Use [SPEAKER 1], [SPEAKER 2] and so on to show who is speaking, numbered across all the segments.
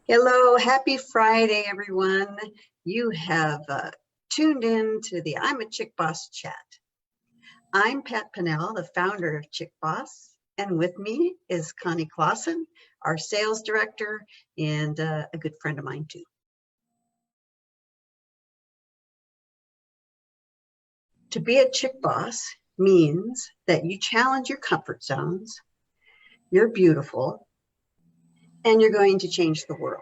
[SPEAKER 1] Hello, happy Friday, everyone. You have tuned in to the I'm a Chick Boss Chat. I'm Pat Pinnell, the founder of Chick Boss, and with me is Connie Clausen, our sales director, and a good friend of mine too. To be a Chick Boss means that you challenge your comfort zones, you're beautiful, and you're going to change the world.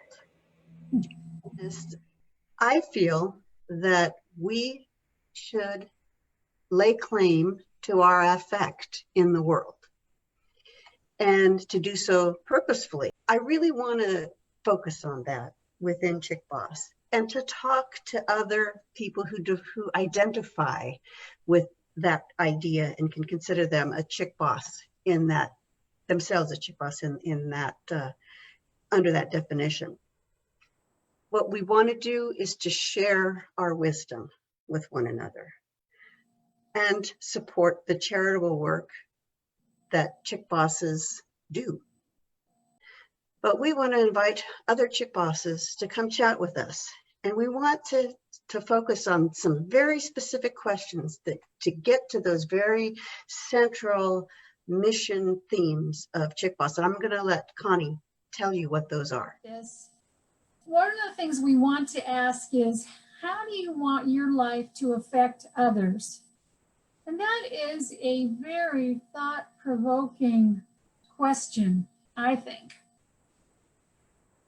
[SPEAKER 1] I feel that we should lay claim to our effect in the world, and to do so purposefully. I really want to focus on that within Chick Boss, and to talk to other people who identify with that idea and can consider them a Chick Boss in that, themselves a Chick Boss in that, under that definition. What we want to do is to share our wisdom with one another and support the charitable work that Chick Bosses do. But we want to invite other Chick Bosses to come chat with us. And we want to focus on some very specific questions to get to those very central mission themes of Chick Boss. And I'm going to let Connie tell you what those are.
[SPEAKER 2] Yes. One of the things we want to ask is, how do you want your life to affect others? And that is a very thought-provoking question, I think.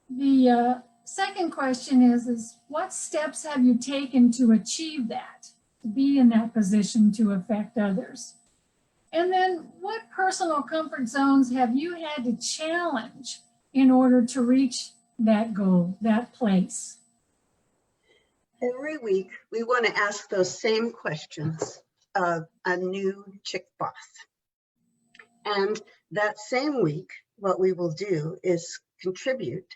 [SPEAKER 2] The second question is what steps have you taken to achieve that, to be in that position to affect others? And then what personal comfort zones have you had to challenge in order to reach that goal, that place?
[SPEAKER 1] Every week, we want to ask those same questions of a new Chick Boss. And that same week, what we will do is contribute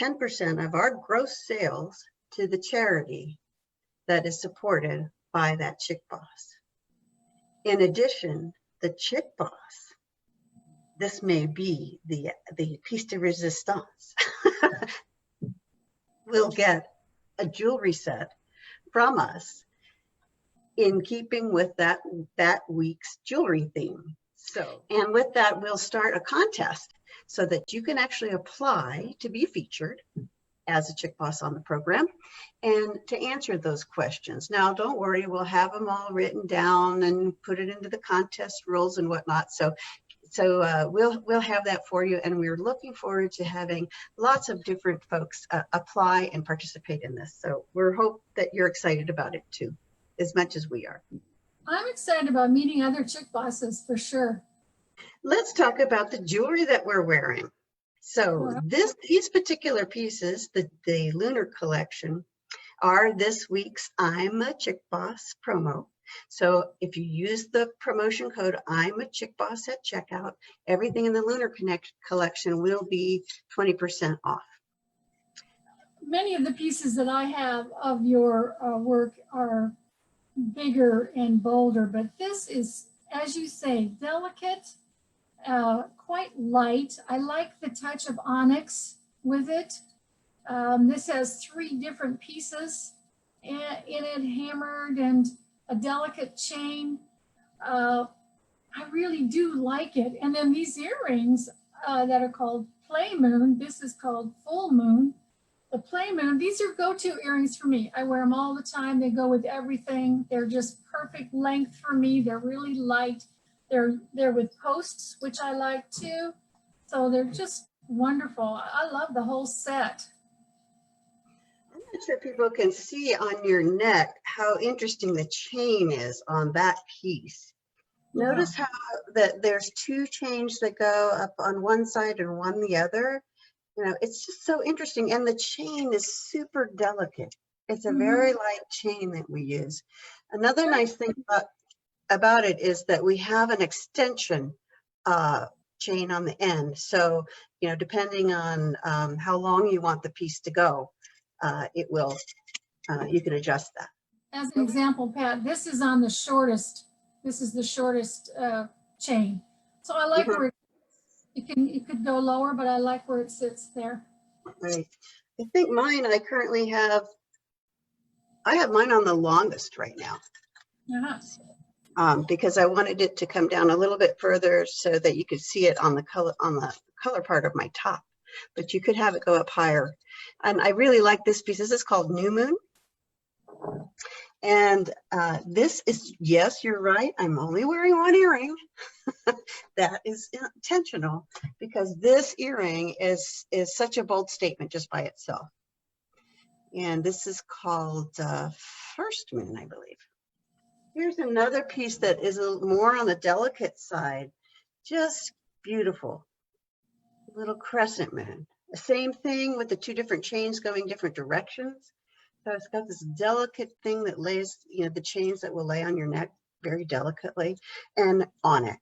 [SPEAKER 1] 10% of our gross sales to the charity that is supported by that Chick Boss. In addition, the Chick Boss, this may be the piece de resistance, will get a jewelry set from us in keeping with that week's jewelry theme. So, and with that, we'll start a contest so that you can actually apply to be featured as a Chick Boss on the program and to answer those questions. Now, don't worry, we'll have them all written down and put it into the contest rules and whatnot. So we'll have that for you, and we're looking forward to having lots of different folks apply and participate in this. So we hope that you're excited about it too, as much as we are.
[SPEAKER 2] I'm excited about meeting other Chick Bosses for sure.
[SPEAKER 1] Let's talk about the jewelry that we're wearing. So these particular pieces, the Lunar collection, are this week's I'm a Chick Boss promo. So if you use the promotion code I'm a Chick Boss at checkout, everything in the Lunar collection will be 20% off.
[SPEAKER 2] Many of the pieces that I have of your work are bigger and bolder, but this is, as you say, delicate, quite light. I like the touch of onyx with it. This has 3 different pieces in it, hammered, and a delicate chain. I really do like it. And then these earrings that are called Play Moon, this is called Full Moon. The Play Moon, these are go-to earrings for me. I wear them all the time. They go with everything. They're just perfect length for me. They're really light. They're with posts, which I like too. So they're just wonderful. I love the whole set.
[SPEAKER 1] I'm not sure people can see on your neck how interesting the chain is on that piece. Notice how that there's 2 chains that go up on one side and one the other. You know, it's just so interesting. And the chain is super delicate. It's a very light chain that we use. Another nice thing about it is that we have an extension chain on the end. So, you know, depending on how long you want the piece to go, it will, you can adjust that.
[SPEAKER 2] As an example, Pat, this is on the shortest, this is the shortest chain. So I like where it could go lower, but I like where it sits there.
[SPEAKER 1] Right. I think mine, I currently have, I have mine on the longest right now. Because I wanted it to come down a little bit further so that you could see it on the color part of my top, but you could have it go up higher. And I really like this piece. This is called New Moon. And this is, yes, you're right. I'm only wearing one earring. That is intentional because this earring is such a bold statement just by itself. And this is called First Moon, I believe. Here's another piece that is a little more on the delicate side. Just beautiful. Little crescent moon. The same thing with the two different chains going different directions. So it's got this delicate thing that lays, you know, the chains that will lay on your neck very delicately, and onyx.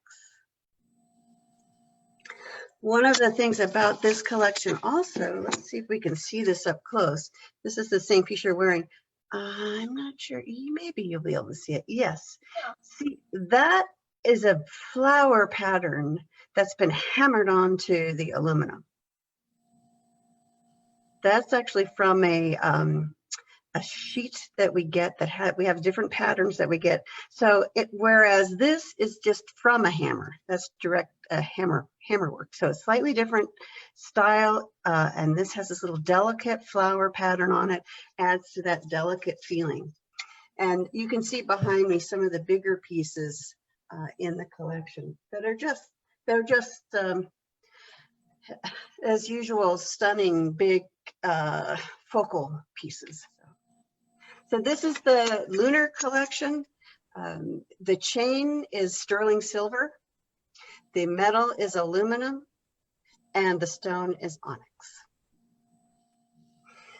[SPEAKER 1] One of the things about this collection also, let's see if we can see this up close. This is the same piece you're wearing. I'm not sure, maybe you'll be able to see it. Yes. See, that is a flower pattern that's been hammered onto the aluminum. That's actually from a sheet that we get that we have different patterns that we get. So whereas this is just from a hammer, that's direct hammer work. So it's slightly different style, and this has this little delicate flower pattern on it, adds to that delicate feeling. And you can see behind me some of the bigger pieces in the collection that are just as usual, stunning big focal pieces. So this is the Lunar collection. The chain is sterling silver. The metal is aluminum, and the stone is onyx.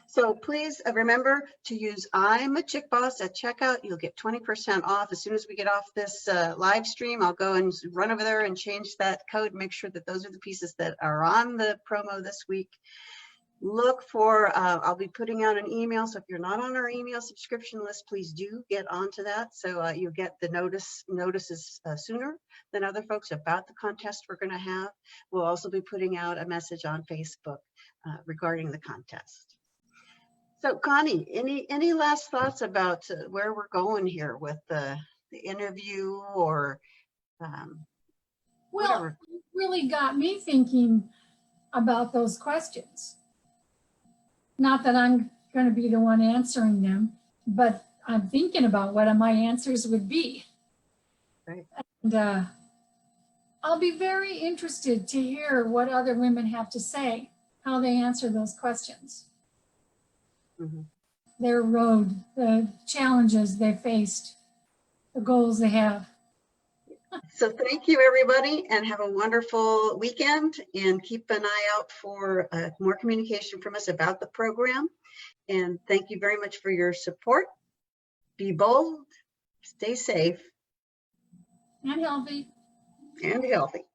[SPEAKER 1] So please remember to use IMACHICKBOSS at checkout. You'll get 20% off. As soon as we get off this live stream, I'll go and run over there and change that code, make sure that those are the pieces that are on the promo this week. Look for, I'll be putting out an email. So if you're not on our email subscription list, please do get onto that. So you'll get the notices sooner than other folks about the contest we're going to have. We'll also be putting out a message on Facebook regarding the contest. So Connie, any last thoughts about where we're going here with the interview or whatever?
[SPEAKER 2] Well, it really got me thinking about those questions. Not that I'm going to be the one answering them, but I'm thinking about what my answers would be.
[SPEAKER 1] Right.
[SPEAKER 2] And I'll be very interested to hear what other women have to say, how they answer those questions.
[SPEAKER 1] Mm-hmm.
[SPEAKER 2] Their road, the challenges they faced, the goals they have.
[SPEAKER 1] So thank you, everybody, and have a wonderful weekend, and keep an eye out for more communication from us about the program. And thank you very much for your support. Be bold, stay safe.
[SPEAKER 2] And healthy.
[SPEAKER 1] And healthy.